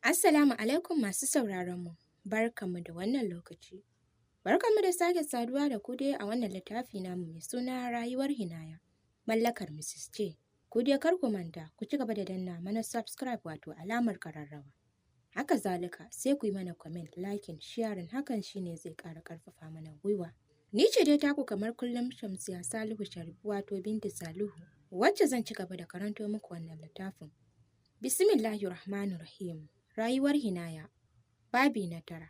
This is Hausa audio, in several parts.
Assalamu alaikum masu sauraronmu, barkanmu da wannan lokaci. Barkanmu da sake saduwa da ku dai a wannan littafi namu mai suna rayuwar Hinaya, mallakar Mrs. J. Ku dai kar ku manta, ku ci gaba da danna mana subscribe wato alamar kararrawa. Haka zalika sai ku yi mana comment, liking, sharing, hakan shine zai ƙara ƙarfafa mana gwiwa. Ni ce dai taku kamar kullum Shamsiya Salihu Sharif wato Binti Salihu, wacce zan ci gaba da karanto muku wannan littafin. Bismillahirrahmanirrahim. Rayuwar Hinaya, babi na 9.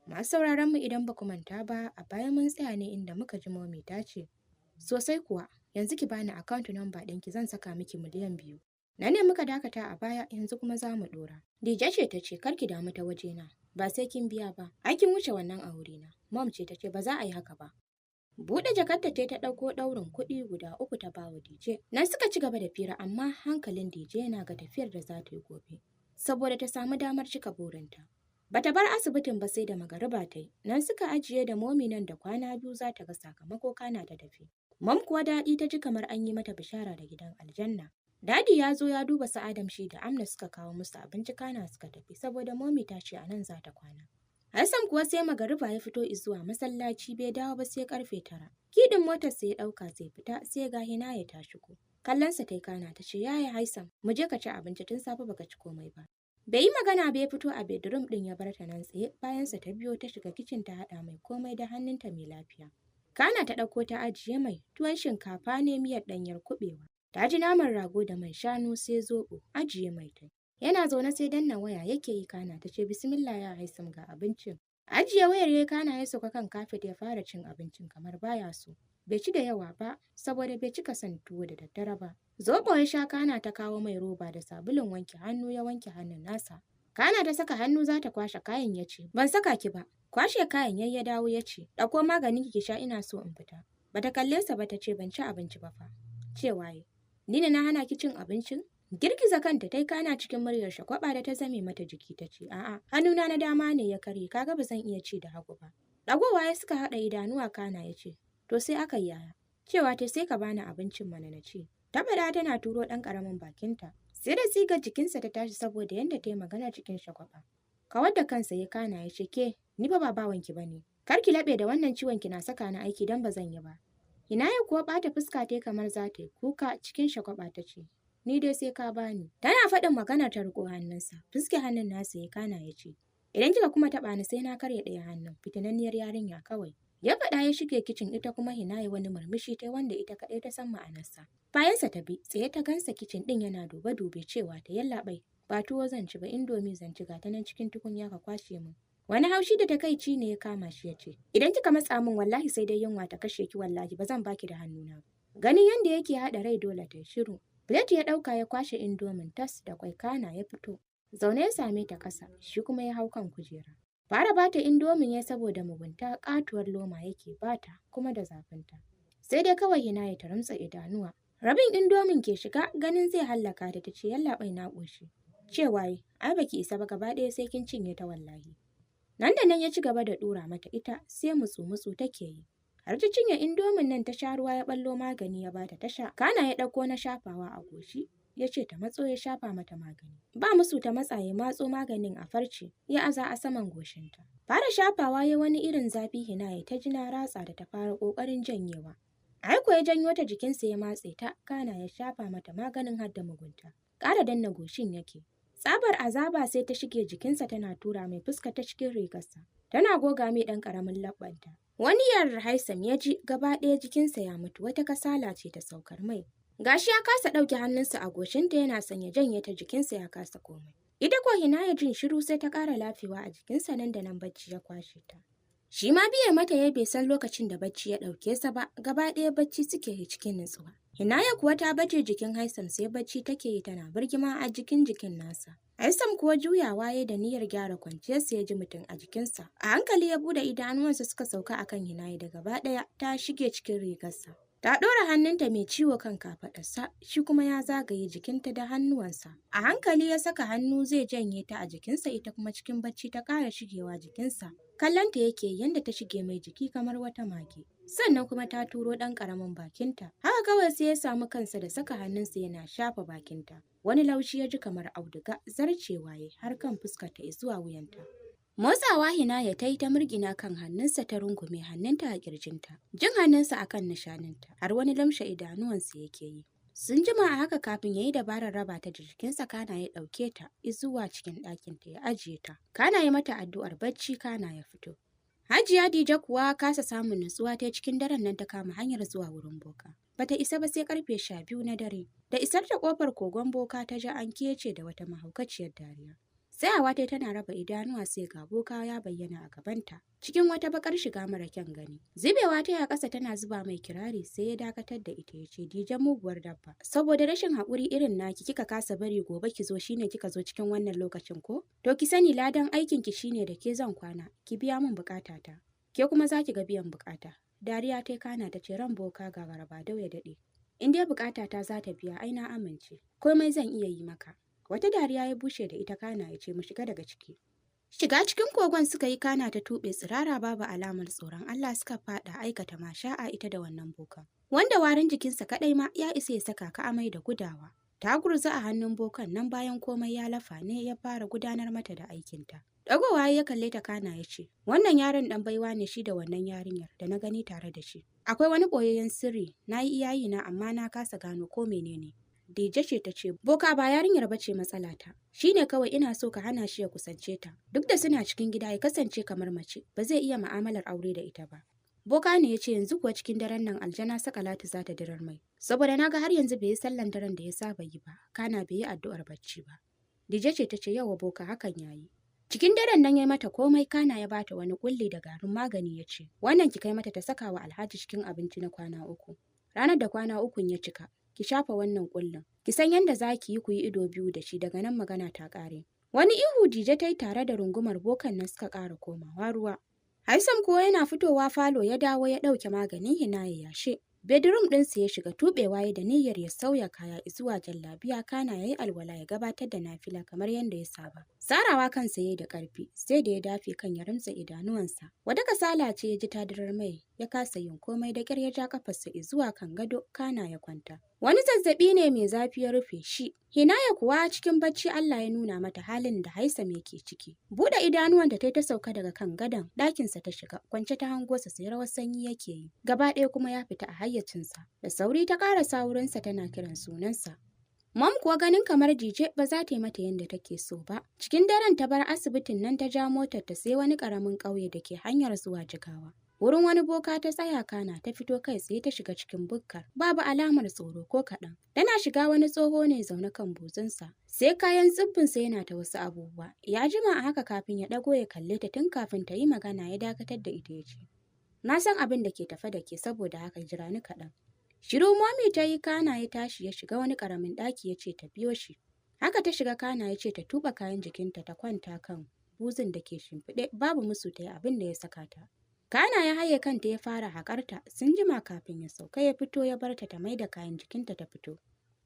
Masu sauraron mu idan ba ku manta ba, a baya mun tsaya ne inda muka ji Momi ta ce, sosai kuwa, yanzu ki bani account number ɗinki zan saka miki miliyan 2. Na ne muka dakata a baya, yanzu kuma za mu ɗora. Dije ce ta ce, kar ki damu ta wajena, ba sai kin biya ba, ai kin wuce wannan a wurina. Mom ce ta ce, ba za a yi haka ba. Buɗe jakarta ta ɗauko ɗaurin kuɗi guda 3 ta bawa Dije. Nan suka ci gaba da fira, amma hankalin Dije yana ga tafiyar da za ta yi gobe, saboda ta samu damar cika burinta. Bata bar asibitin ba sai da magariba ta yi, nan suka ajiye da Momi nan da kwana 2 za ta ga sakamako kana ta tafi. Mom kuwa daɗi ta ji kamar an yi mata bishara da gidan aljanna. Dadi ya zo ya duba su Adam shi da Amna suka kawo musu abinci kana suka tafi saboda Momi ta ce a nan za ta kwana. Hassan kuwa sai magariba ya fito zuwa masallaci bai dawo ba sai karfe 9. Kidin motar sai ya ɗauka zai fita sai ga Hinaya ta shigo. Kallonsa ta yi kana ta ce, yaya Haisam, mu je ka ci abinci tun safe baka ci komai ba. Bai yi magana ba ya fito a bedroom ɗin ya bar ta nan tsaye, bayansa ta biyo ta shiga kicin ta haɗa mai komai da hannunta mai lafiya. Kana ta ɗauko ta ajiye mai tuwon shinkafa ne miyar ɗanyar kuɓewa. Ta ji naman rago da mai shanu sai zoɓo, ajiye mai tai. Yana zaune sai danna waya yake yi kana ta ce bismillah ya Haisam ga abincin. Ajiye wayar ya kana ya sauka kan kafet ya fara cin abincin kamar baya so. Bai ci da yawa ba, saboda bai cika son tuwo da daddare ba. Zobo ya sha kana ta kawo mai roba da sabulun wanke hannu ya wanke hannun nasa. Kana ta saka hannu za ta kwashe kayan ya ce, ban saka ki ba. Kwashe kayan yayi ya dawo ya ce, ɗauko maganin ki sha ina so in fita. Bata kalle sa ba ta ce ban ci abinci ba fa. Cewa ye, ni ne na hana ki cin abincin? Girgiza kanta tai kana cikin muryar shagwaba da ta zame mata jiki ta ce, a'a, hannuna na dama ne ya karye kaga ba zan iya ci da hagu ba. Ɗagowa ya suka haɗa idanuwa kana ya ce, to sai aka yi yaya. Cewa ta sai ka bani abincin mana na ci. Ta faɗa tana turo ɗan ƙaramin bakinta. Sai da tsigar jikinsa ta tashi saboda yadda ta yi magana cikin shagwaba. Kawar da kansa ya kana ya ce, ke, ni ba bawanki ba ne. Kar ki laɓe da wannan ciwon ki na saka ni aiki don ba zan yi ba. Hinaya kuwa ɓata fuska ta kamar za ta yi kuka cikin shagwaba ta ce, ni dai sai ka bani. Tana faɗin maganar ta riƙo hannunsa, fuske hannun nasa ya kana ya ce, idan kika kuma taɓa ni sai na karya ɗaya hannun, fitinanniyar yarinya kawai. Ya faɗa ya shige kicin ita kuma Hinaya wani murmushi ta wanda ita kaɗai ta san ma'anarsa. Bayansa ta bi, tsaye ta gansa kicin ɗin yana dube-dube cewa ta yallaɓai, ba tuwo zan ci ba indomi zan ci ga ta nan cikin tukunya ka kwashe min. Wani haushi da takaici ne ya kama shi ya ce, idan kika matsa min wallahi sai dai yunwa ta kashe ki wallahi ba zan baki da hannuna ba. Ganin yadda yake haɗa rai dole ta shiru. Plate ya ɗauka ya kwashe indomin tas da kwai kana ya fito. Zaune ya same ta ƙasa, shi kuma ya hau kan kujera. Fara bata indomin ya saboda mugunta katuwar loma yake bata kuma da zafinta. Sai dai kawai Hinaya ta ramtsa idanuwa. Rabin indomin ke shiga ganin zai hallaka ta tace yallaɓai na ƙoshi. Cewa ai baki isa ba gaba ɗaya sai kin cinye ta wallahi. Nan da nan ya ci gaba da ɗora mata ita sai mutsu-mutsu take yi. Har ta cinye indomin nan ta sha ruwa ya ɓallo magani ya bata ta sha. Kana ya ɗauko na shafawa a goshi. Ya ce ta matso ya shafa mata magani. Ba musu ta matsa ya matso maganin a farce ya aza a saman goshinta. Fara shafawa ya wani irin zafi Hinaya ta ji na ratsa da ta fara ƙoƙarin janyewa. Aiko ya janyo ta jikinsa ya matse ta kana ya shafa mata maganin hadda mugunta. Ƙara danna goshin yake. Tsabar azaba sai ta shige jikinsa tana tura mai fuska ta cikin rigarsa. Tana goga mai ɗan ƙaramin labbanta. Wani yarar Haisam ya ji gaba ɗaya jikinsa ya mutu wata kasala ce ta saukar mai. Gashi ya kasa ɗauke hannunsa a goshinta yana son ya janye ta jikinsa ya kasa komai. Ita ko Hinaya jin shiru sai ta ƙara lafiya a jikinsa nan da nan bacci ya kwashe ta. Shi ma biye mata ya bai san lokacin da bacci ya ɗauke sa ba, gaba ɗaya bacci suke yi cikin nutsuwa. Hinaya kuwa ta baje jikin Haisam sai bacci take yi tana birgima a jikin nasa. Haisam kuwa juyawa ya da niyyar gyara kwanciyarsa ya ji mutum a jikinsa. A hankali ya buɗe idanuwansa suka sauka akan Hinaya da gaba ɗaya ta shige cikin rigarsa. Ta ɗora hannunta mai ciwo kan kafaɗarsa, shi kuma ya zagaye jikinta da hannuwansa. A hankali ya saka hannu zai janye ta a jikinsa ita kuma cikin bacci ta ƙara shigewa jikinsa. Kallonta yake yadda ta shige mai jiki kamar wata mage. Sannan kuma ta turo ɗan ƙaramin bakinta. Haka kawai sai ya samu kansa da saka hannunsa yana shafa bakinta. Wani laushi ya ji kamar auduga zarcewa ya har kan fuskarta zuwa wuyanta. Motsawa Hinaya ta yi ta murgina kan hannunsa ta rungume hannunta a kirjinta. Jin hannunsa a kan nishaninta har wani lamshe idanuwansa yake yi. Sun jima a haka kafin ya yi dabarar raba ta da jikinsa kana ya ɗauke ta zuwa cikin ɗakinta ya ajiye ta. Kana ya mata addu'ar bacci kana ya fito. Hajiya Dija kuwa kasa samun nutsuwa ta cikin daren nan ta kama hanyar zuwa wurin boka. Bata isa ba sai karfe 12 na dare. Da isar ta kofar kogon boka ta ji an kece da wata mahaukaciyar dariya. Tsayawa ta tana raba idanuwa sai ga boka ya bayyana a gabanta cikin wata bakar shiga mara kyan gani. Zubewa ta ya ƙasa tana zuba mai kirari sai ya dakatar da ita ya ce Dija muguwar dabba. Saboda rashin haƙuri irin naki kika kasa bari gobe ki zo shine kika zo cikin wannan lokacin ko? To ki sani ladan aikin ki shine da ke zan kwana. Ki biya min bukatata. Ke kuma za ki ga biyan bukata. Dariya ta kana ta ce ran boka ga garaba dau ya daɗe. In dai bukatata za ta biya ai na amince. Komai zan iya yi maka. Wata dariya ya bushe da ita kana ya ce mu shiga daga ciki. Shiga cikin kogon suka yi kana ta tuɓe tsirara babu alamar tsoron Allah suka faɗa aikata masha'a ita da wannan bokan. Wanda warin jikinsa kaɗai ma ya isa ya saka ka amai da gudawa. Ta gurza a hannun bokan nan bayan komai ya lafa ne ya fara gudanar mata da aikinta. Dagowa ya kalle ta kana ya ce, wannan yaron ɗan baiwa ne shi da wannan yarinyar da na gani tare da shi. Akwai wani ɓoyayyen sirri, na yi iyayina amma na kasa gano ko menene. Dija ce ta ce, boka ba yarinyar ba ce matsalata. Shi ne kawai ina so ka hana shi ya kusance ta. Duk da suna cikin gida ya kasance kamar mace, ba zai iya mu'amalar aure da ita ba. Boka ne ya ce yanzu kuwa cikin daren nan aljana sakalatu za ta dirar mai. Saboda na ga har yanzu bai yi sallan daren da ya saba yi ba, kana bai yi addu'ar bacci ba. Dija ce ta ce yawa boka hakan yayi. Cikin daren nan ya mata komai kana ya bata wani kulli da garin magani ya ce, wannan ki kai mata ta saka wa Alhaji cikin abinci na kwana 3. Ranar da kwana 3 ya cika, ki shafa wannan kullin. Ki san yadda za ki yi ku yi ido biyu da shi daga nan magana ta ƙare. Wani ihu Dija ta yi tare da rungumar bokan nan suka ƙara komawa ruwa. Haisam kuwa yana fitowa falo ya dawo ya ɗauke maganin Hinaya yashe. Bedroom ɗinsa ya shiga tuɓewa ya da niyyar ya sauya kaya zuwa jallabiya kana ya yi alwala ya gabatar da nafila kamar yadda ya saba. Sarawa kansa ya yi da ƙarfi sai da ya dafe kan ya rumtsa idanuwansa. Wata kasala ce ya ji ta dirar mai ya kasa yin komai da ƙyar ya ja kafarsa zuwa kan gado kana ya kwanta. Wani zazzaɓi ne mai zafi ya rufe shi. Hinaya kuwa cikin bacci Allah ya nuna mata halin da Haisam yake ciki. Buɗe idanuwanta ta sauka daga kan gadon ɗakinsa ta shiga kwance ta hango sa sai rawar sanyi yake yi. Gaba ɗaya kuma ya fita a hayyacinsa. Da sauri ta ƙarasa wurinsa tana kiran sunansa. Mom kuwa ganin kamar Dije ba za ta yi mata yadda take so ba. Cikin daren ta bar asibitin nan ta ja motar ta sai wani ƙaramin ƙauye da ke hanyar zuwa Jigawa. Wurin wani boka ta tsaya kana ta fito kai tsaye ta shiga cikin bukkar. Babu alamar tsoro ko kaɗan. Tana shiga wani tsoho ne zaune kan buzunsa. Sai kayan tsibbinsa yana ta wasu abubuwa. Ya jima a haka kafin ya ɗago ya kalle ta tun kafin ta yi magana ya dakatar da ita ya ce. Na san abin da ke tafe da ke saboda haka jira ni kaɗan. Shiru Momi ta yi kana ya tashi ya shiga wani ƙaramin ɗaki ya ce ta biyo shi. Haka ta shiga kana ya ce ta tuɓa kayan jikinta ta kwanta kan buzun da ke shimfiɗe babu musu ta yi abin da ya saka ta. Kana ya haye kanta ya fara haƙarta sun jima kafin ya sauka ya fito ya barta ta mai da kayan jikinta ta fito.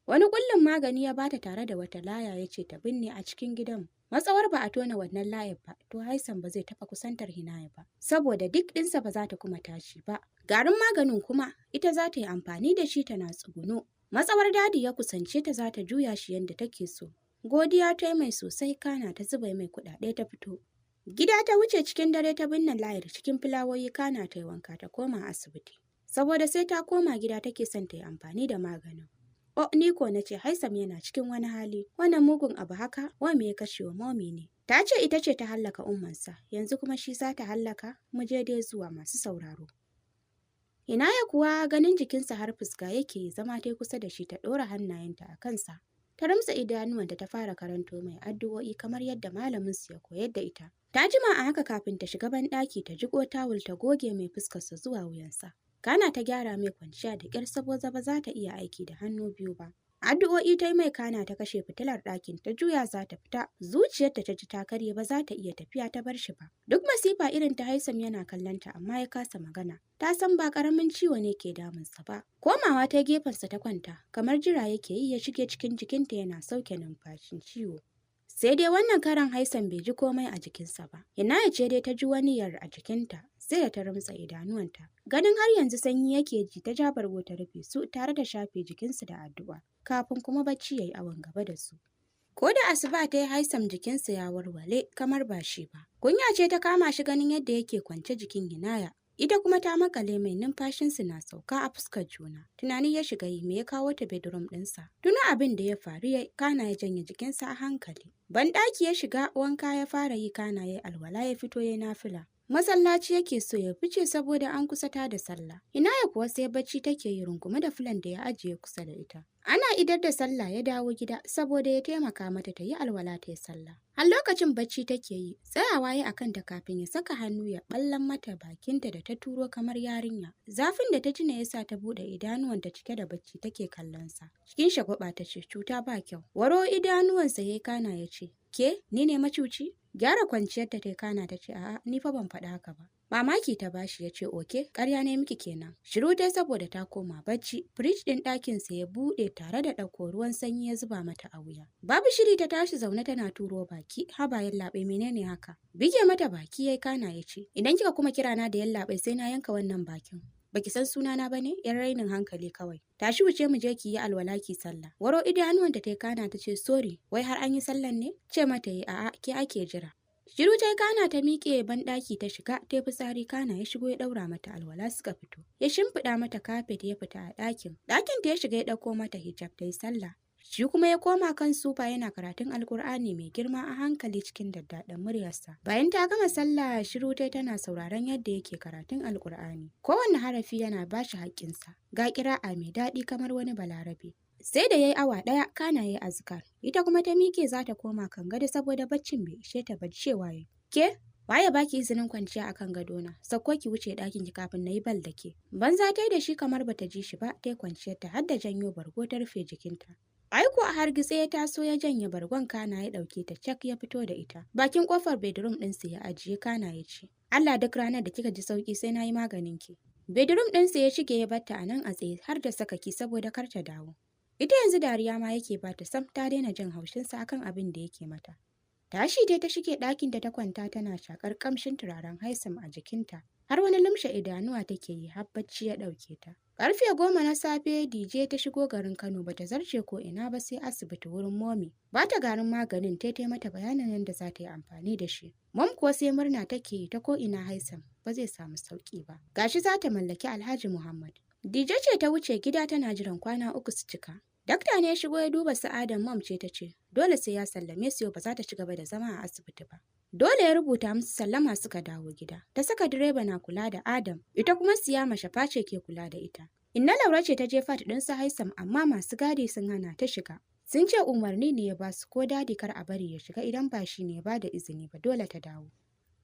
Wani ƙullin magani ya bata tare da wata laya ya ce ta binne a cikin gidan. Matsawar ba a tona wannan layar ba, to Haisam ba zai taɓa kusantar Hinaya ba, saboda duk ɗinsa ba za ta kuma tashi ba. Garin maganin kuma ita za ta yi amfani da shi tana tsuguno. Matsawar dadi ya kusance ta za ta juya shi yadda take so. Godiya ta yi mai sosai kana ta zuba mai kuɗaɗe ta fito. Gida ta wuce cikin dare ta binne layar cikin fulawoyi kana ta yi wanka ta koma asibiti. Saboda sai ta koma gida take son ta yi amfani da maganin. O ni ko na ce Haisam yana cikin wani hali, wannan mugun abu haka, wa me ya kashe wa Momi ne? Ta ce ita ce ta hallaka ummansa, yanzu kuma shi za ta hallaka, mu je dai zuwa masu sauraro. Hinaya kuwa ganin jikinsa har fuska yake zama ta kusa da shi ta ɗora hannayenta a kansa. Ta rumtsa idanuwanta ta fara karanto mai addu'o'i kamar yadda malamin su ya koyar da ita. Ta jima a haka kafin ta shiga banɗaki ta jiƙo tawul ta goge mai fuskarsa zuwa wuyansa. Kana ta gyara mai kwanciya da ƙyar saboda ba za ta iya aiki da hannu biyu ba. Addu'o'i ta yi mai kana ta kashe fitilar ɗakin ta juya za ta fita. Zuciyarta ta ji ta karye ba za ta iya tafiya ta bar shi ba. Duk masifa irin ta Haisam yana kallonta amma ya kasa magana. Ta san ba ƙaramin ciwo ne ke damunsa ba. Komawa ta gefensa ta kwanta kamar jira yake yi ya shige cikin jikinta yana sauke numfashin ciwo. Sai dai wannan karan Haisam bai ji komai a jikinsa ba. Inaya ce dai ta ji wani yar a jikinta, sai da ta rumtsa idanuwanta. Ganin har yanzu sanyi yake ji ta ja bargo ta rufe su tare da shafe jikinsu da addu'a, kafin kuma bacci ya yi awon gaba da su. Ko da asuba ta yi Haisam jikinsa ya warware kamar ba shi ba. Kunya ce ta kama shi ganin yadda yake kwance jikin Hinaya. Ita kuma ta makale mai numfashinsu na sauka a fuskar juna. Tunani ya shiga yi me ya kawo ta bedroom ɗinsa. Tuna abin da ya faru ya kana ya janye jikinsa a hankali. Banɗaki ya shiga wanka ya fara yi kana ya alwala ya fito ya nafila. Masallaci yake so ya fice saboda an kusa ta da sallah. Inaya kuwa sai bacci take yi rungume da filan da ya ajiye kusa da ita. Ana idar da sallah ya dawo gida saboda ya taimaka mata ta yi alwala ta yi sallah. Har lokacin bacci take yi, tsayawa ya akan ta kafin ya saka hannu ya ballan mata bakinta da ta turo kamar yarinya. Zafin da ta ji ne yasa ta bude idanuwanta cike da bacci take kallon sa. Cikin shagwaba ta ce cuta ba kyau. Waro idanuwansa yayi kana ya ce, "Ke, ni ne macuci?" Gyara kwanciyar ta kana ta ce, "A'a, ni fa ban faɗa haka ba." Mamaki ta bashi ya ce, "Oke, ƙarya ne miki kenan." Shiru dai saboda ta koma bacci. Firij ɗin ɗakinsa ya buɗe tare da ɗauko ruwan sanyi ya zuba mata a wuya. Babu shiri ta tashi zaune tana turo baki. Haba yallaɓai menene haka? Bige mata baki yayi kana ya ce, "Idan kika kuma kirana da yallaɓai sai na yanka wannan bakin." Baki san sunana bane? Yan rainin hankali kawai. Tashi wuce mu je ki yi alwala ki sallah. Waro idanuwanta ta kana ta ce, "Sorry, wai har an yi sallan ne?" Ce mata yi, "A'a, ke ake jira." Shiru ta kana ta miƙe banɗaki ta shiga ta yi fitsari kana ya shigo ya ɗaura mata alwala suka fito. Ya shimfiɗa mata kafet ya fita a ɗakin. Ɗakin ta ya shiga ya ɗauko mata hijab ta yi sallah. Shi kuma ya koma kan sufa yana karatun Alkur'ani mai girma a hankali cikin daddaɗan muryarsa. Bayan ta gama sallah shiru tai tana sauraron yadda yake karatun Alkur'ani. Kowanne harafi yana bashi haƙƙinsa. Ga ƙira'a mai daɗi kamar wani balarabe. Sai da ya yi awa ɗaya kana ya yi azkar. Ita kuma ta miƙe za ta koma kan gado saboda baccin bai ishe ta ba cewa ya. Ke? Waye baki izinin kwanciya akan gadona? Sauko ki wuce ɗakin ki kafin na yi bal da ke. Banza ta yi da shi kamar bata ji shi ba, ta yi kwanciyar ta har da janyo bargo ta rufe jikinta. Aiko a hargitse ya taso ya janye bargon kana ya ɗauke ta cak ya fito da ita. Bakin ƙofar bedroom ɗinsa ya ajiye kana ya ce, "Allah duk ranar da kika ji sauƙi sai na yi maganin ki." Bedroom ɗinsa ya shige ya batta a nan a tsaye har da sakaki saboda kar ta dawo. Ita yanzu dariya ma yake bata sam ta daina jin haushinsa akan abin da yake mata. Tashi dai ta shige ɗakin da ta kwanta tana shakar kamshin turaren Haisam a jikinta. Har wani lumshe idanuwa take yi har bacci ya ɗauke ta. Karfe 10 na safe DJ ta shigo garin Kano bata zarce ko ina ba sai asibiti wurin Momi. Bata garin maganin ta mata bayanin yadda za ta yi amfani da shi. Mom kuwa sai murna take yi ta ko ina Haisam ba zai samu sauki ba. Gashi za ta mallaki Alhaji Muhammad. DJ ce ta wuce gida tana jiran kwana 3 su cika. Dakta ne ya shigo ya duba su Adam. Mom ce ta ce dole sai ya sallame su yau ba za ta ci gaba da zama a asibiti ba. Dole ya rubuta musu sallama suka dawo gida. Ta saka direba na kula da Adam, ita kuma Siyama Shafa ce ke kula da ita. Inna Laura ce ta je fat ɗin su Haisam amma masu gadi sun hana ta shiga. Sun ce umarni ne ya basu ko dadi kar a bari ya shiga idan ba shi ne ya bada izini ba dole ta dawo.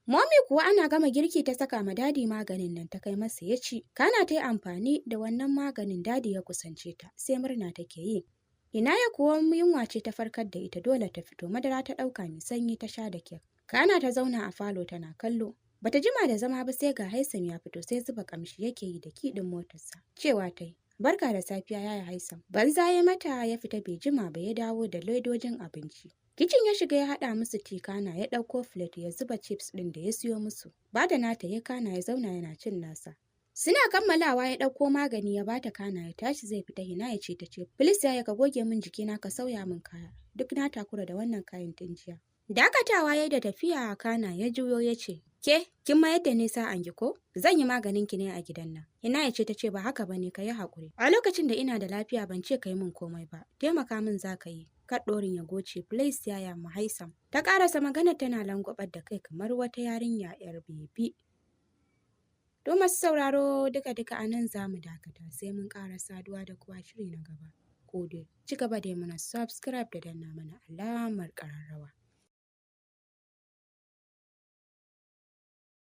Momi kuwa ana gama girki ta saka ma dadi maganin nan ta kai masa ya ci. Kana ta yi amfani da wannan maganin dadi ya kusance ta sai murna take yi. Inaya kuwa yunwa ce ta farkar da ita dole ta fito madara ta ɗauka mai sanyi ta sha da kek. Kana ta zauna a falo tana kallo. Bata jima da zama ba sai ga Haisam ya fito sai zuba kamshi yake yi da kiɗin motarsa. Cewa ta yi, "Barka da safiya yaya Haisam." Banza ya mata ya fita bai jima ba ya dawo da ledojin abinci. Kicin ya shiga ya haɗa musu tikana ya ɗauko plate ya zuba chips ɗin da ya siyo musu. Bada nata ya kana ya zauna yana cin nasa. Suna kammalawa ya ɗauko magani ya bata kana ya tashi zai fita Hinaya ce ta ce, "Please yaya ka goge min jikina ka sauya min kaya. Duk na takura da wannan kayan tun jiya." Dakatawa ya da tafiya kana ya juyo ya ce, "Ke, kin mayar da nisa an ko? Zan yi maganin ki ne a gidan nan." Hinaya ce ta ce, "Ba haka bane ka yi haƙuri. A lokacin da ina da lafiya ban ce ka yi min komai ba. Taimaka min za ka yi." Kar ɗorin ya goce, "Please yaya mu Haisam." Ta ƙarasa magana tana langwabar da kai kamar wata yarinya 'yar bebi. To masu sauraro duka a nan za mu dakata sai mun ƙara saduwa da kuwa shiri na gaba. Ko dai ci gaba da mana subscribe da danna mana alamar ƙararrawa.